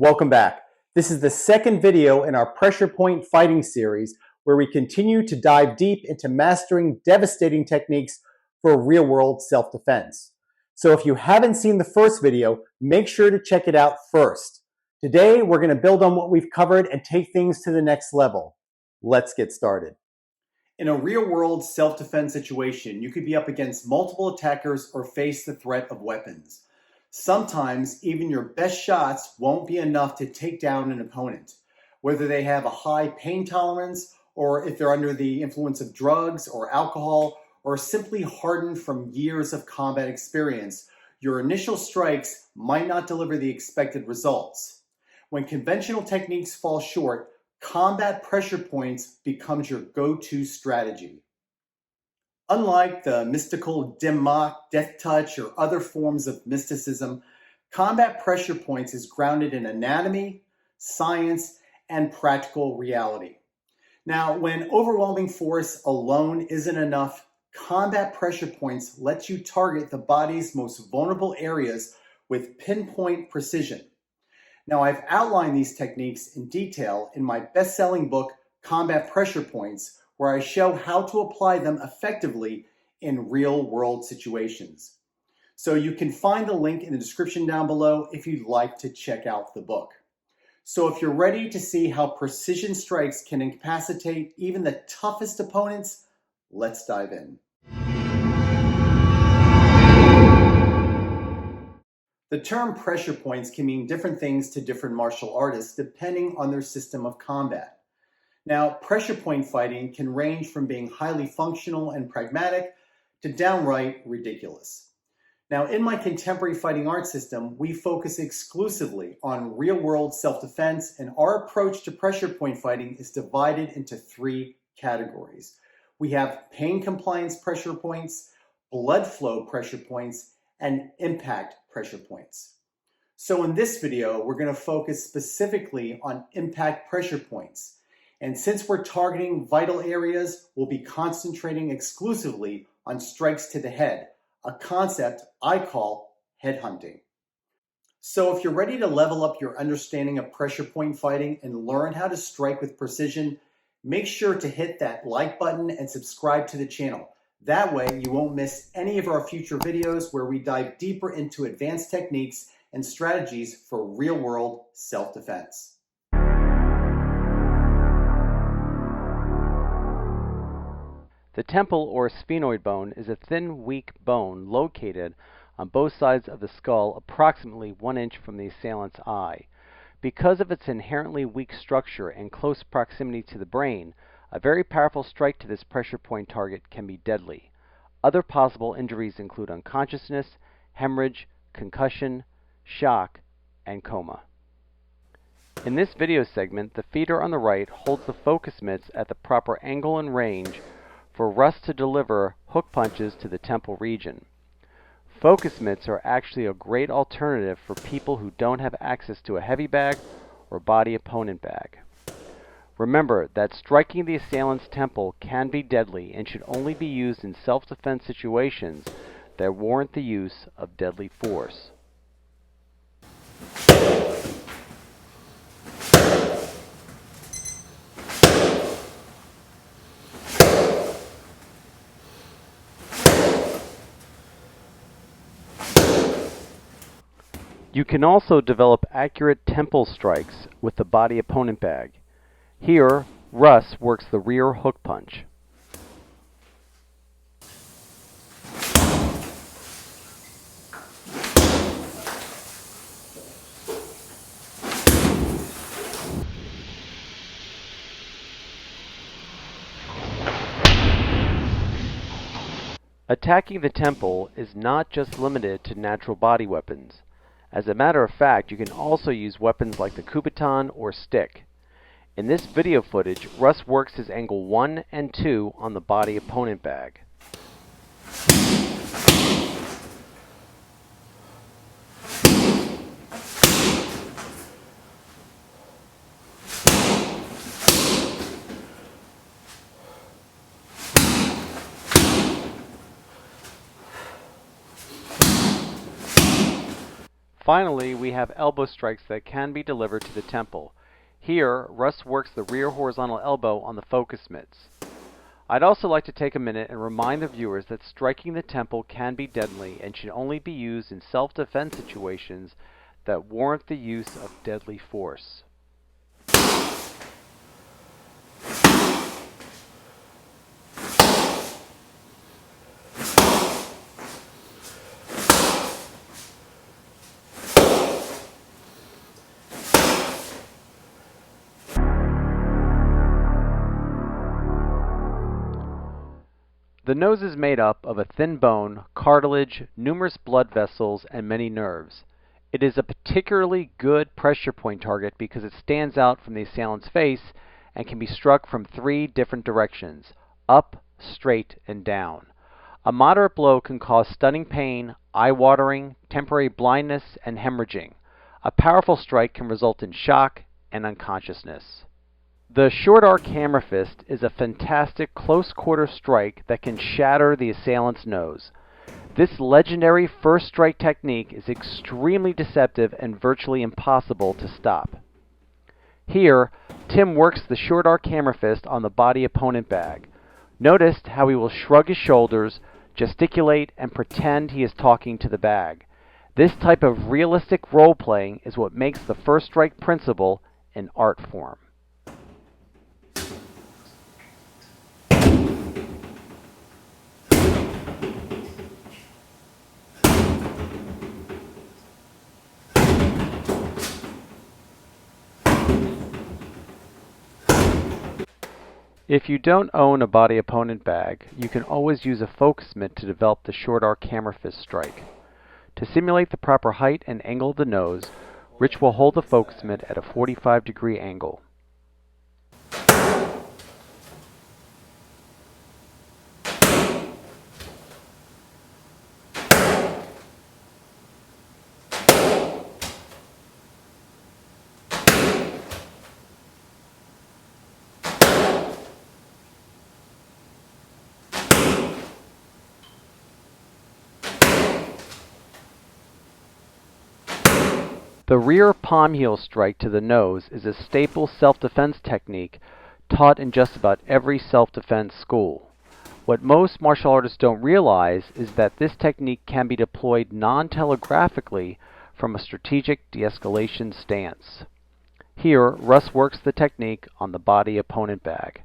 Welcome back. This is the second video in our pressure point fighting series where we continue to dive deep into mastering devastating techniques for real-world self-defense. So if you haven't seen the first video, make sure to check it out first. Today, we're going to build on what we've covered and take things to the next level. Let's get started. In a real-world self-defense situation, you could be up against multiple attackers or face the threat of weapons. Sometimes even your best shots won't be enough to take down an opponent. Whether they have a high pain tolerance, or if they're under the influence of drugs or alcohol, or simply hardened from years of combat experience, your initial strikes might not deliver the expected results. When conventional techniques fall short, combat pressure points becomes your go-to strategy. Unlike the mystical dim mak, death touch, or other forms of mysticism, combat pressure points is grounded in anatomy, science, and practical reality. Now, when overwhelming force alone isn't enough, combat pressure points let you target the body's most vulnerable areas with pinpoint precision. Now, I've outlined these techniques in detail in my best-selling book, Combat Pressure Points, where I show how to apply them effectively in real-world situations. So you can find the link in the description down below if you'd like to check out the book. So if you're ready to see how precision strikes can incapacitate even the toughest opponents, let's dive in. The term pressure points can mean different things to different martial artists depending on their system of combat. Now, pressure point fighting can range from being highly functional and pragmatic to downright ridiculous. Now, in my contemporary fighting arts system, we focus exclusively on real-world self-defense, and our approach to pressure point fighting is divided into three categories. We have pain compliance pressure points, blood flow pressure points, and impact pressure points. So in this video, we're going to focus specifically on impact pressure points. And since we're targeting vital areas, we'll be concentrating exclusively on strikes to the head, a concept I call headhunting. So if you're ready to level up your understanding of pressure point fighting and learn how to strike with precision, make sure to hit that like button and subscribe to the channel. That way you won't miss any of our future videos where we dive deeper into advanced techniques and strategies for real-world self-defense. The temple or sphenoid bone is a thin, weak bone located on both sides of the skull approximately 1 inch from the assailant's eye. Because of its inherently weak structure and close proximity to the brain, a very powerful strike to this pressure point target can be deadly. Other possible injuries include unconsciousness, hemorrhage, concussion, shock, and coma. In this video segment, the feeder on the right holds the focus mitts at the proper angle and range for Russ to deliver hook punches to the temple region. Focus mitts are actually a great alternative for people who don't have access to a heavy bag or body opponent bag. Remember that striking the assailant's temple can be deadly and should only be used in self-defense situations that warrant the use of deadly force. You can also develop accurate temple strikes with the body opponent bag. Here, Russ works the rear hook punch. Attacking the temple is not just limited to natural body weapons. As a matter of fact, you can also use weapons like the kubaton or stick. In this video footage, Russ works his angle 1 and 2 on the body opponent bag. Finally, we have elbow strikes that can be delivered to the temple. Here, Russ works the rear horizontal elbow on the focus mitts. I'd also like to take a minute and remind the viewers that striking the temple can be deadly and should only be used in self-defense situations that warrant the use of deadly force. The nose is made up of a thin bone, cartilage, numerous blood vessels, and many nerves. It is a particularly good pressure point target because it stands out from the assailant's face and can be struck from 3 different directions: up, straight, and down. A moderate blow can cause stunning pain, eye-watering, temporary blindness, and hemorrhaging. A powerful strike can result in shock and unconsciousness. The short arc hammer fist is a fantastic close-quarter strike that can shatter the assailant's nose. This legendary first strike technique is extremely deceptive and virtually impossible to stop. Here, Tim works the short arc hammer fist on the body opponent bag. Notice how he will shrug his shoulders, gesticulate, and pretend he is talking to the bag. This type of realistic role-playing is what makes the first strike principle an art form. If you don't own a body opponent bag, you can always use a focus mitt to develop the short arc hammer fist strike. To simulate the proper height and angle of the nose, Rich will hold the focus mitt at a 45-degree angle. The rear palm heel strike to the nose is a staple self-defense technique taught in just about every self-defense school. What most martial artists don't realize is that this technique can be deployed non-telegraphically from a strategic de-escalation stance. Here, Russ works the technique on the body opponent bag.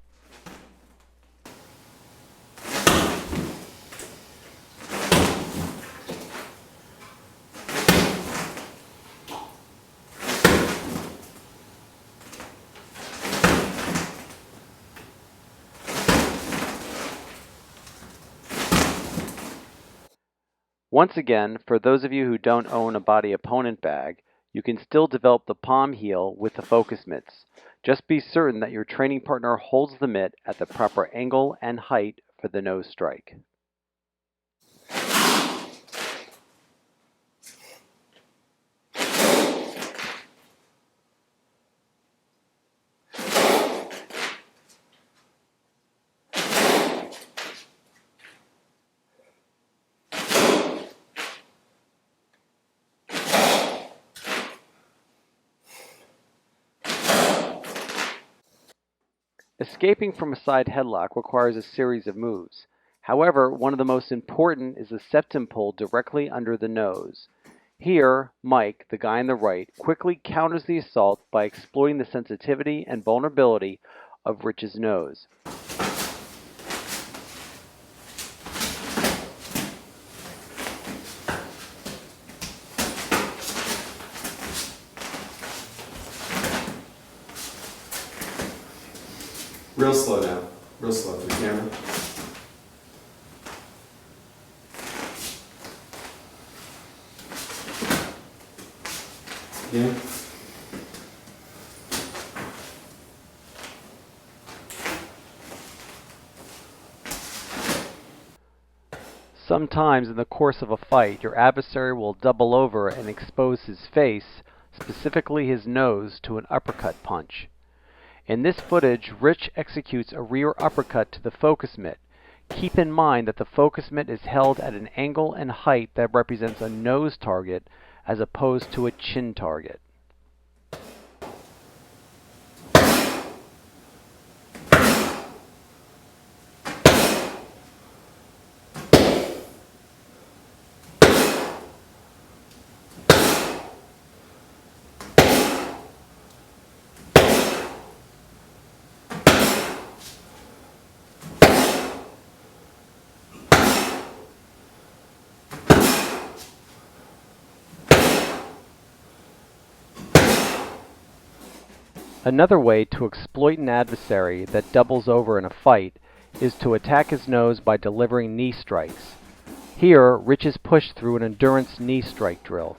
Once again, for those of you who don't own a body opponent bag, you can still develop the palm heel with the focus mitts. Just be certain that your training partner holds the mitt at the proper angle and height for the nose strike. Escaping from a side headlock requires a series of moves. However, one of the most important is the septum pull directly under the nose. Here, Mike, the guy on the right, quickly counters the assault by exploiting the sensitivity and vulnerability of Rich's nose. Real slow now. Real slow to the camera. Yeah. Sometimes in the course of a fight, your adversary will double over and expose his face, specifically his nose, to an uppercut punch. In this footage, Rich executes a rear uppercut to the focus mitt. Keep in mind that the focus mitt is held at an angle and height that represents a nose target, as opposed to a chin target. Another way to exploit an adversary that doubles over in a fight is to attack his nose by delivering knee strikes. Here, Rich is pushed through an endurance knee strike drill.